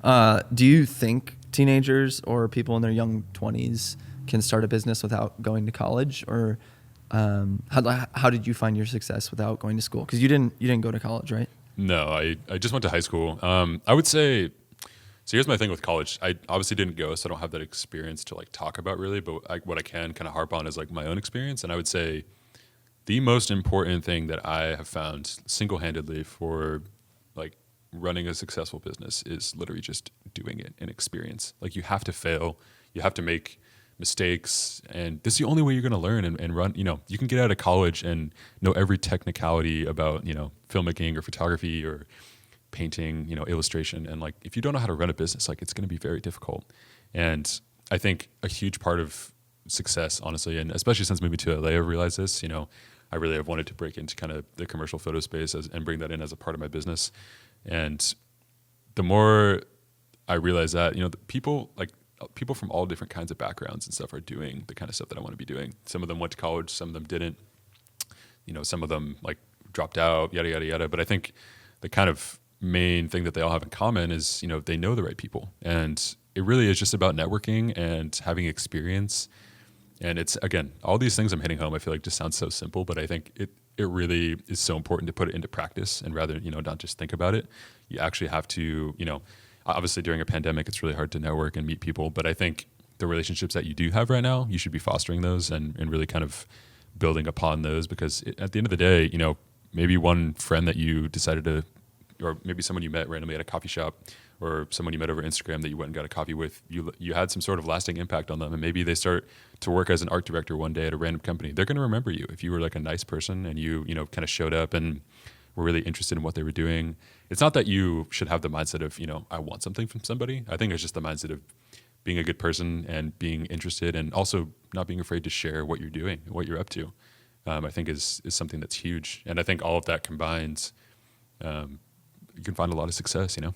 Do you think teenagers or people in their young 20s can start a business without going to college, or how did you find your success without going to school? Because you didn't go to college, right? No, I just went to high school. I would say, so here's my thing with college. I obviously didn't go, so I don't have that experience to like talk about really, but what I can kind of harp on is like my own experience. And I would say the most important thing that I have found single-handedly for like running a successful business is literally just doing it and experience. Like you have to fail, you have to make mistakes, and this is the only way you're going to learn and run. You know, you can get out of college and know every technicality about, you know, filmmaking or photography or painting, you know, illustration. And like, if you don't know how to run a business, like it's going to be very difficult. And I think a huge part of success, honestly, and especially since moving to LA, I've realized this, you know, I really have wanted to break into kind of the commercial photo space and bring that in as a part of my business. And the more I realize that, you know, the people from all different kinds of backgrounds and stuff are doing the kind of stuff that I want to be doing. Some of them went to college, some of them didn't, you know, some of them like dropped out, yada, yada, yada. But I think the kind of main thing that they all have in common is, you know, they know the right people. And it really is just about networking and having experience. And it's, again, all these things I'm hitting home, I feel like just sounds so simple, but I think it really is so important to put it into practice and rather, you know, not just think about it. You actually have to, you know, obviously during a pandemic, it's really hard to network and meet people, but I think the relationships that you do have right now, you should be fostering those and really kind of building upon those, because at the end of the day, you know, maybe one friend that you decided to, or maybe someone you met randomly at a coffee shop, or someone you met over Instagram that you went and got a coffee with, you had some sort of lasting impact on them, and maybe they start to work as an art director one day at a random company. They're going to remember you if you were like a nice person and you know, kind of showed up and were really interested in what they were doing. It's not that you should have the mindset of, you know, I want something from somebody. I think it's just the mindset of being a good person and being interested, and also not being afraid to share what you're doing, what you're up to. I think is something that's huge. And I think all of that combined, you can find a lot of success, you know?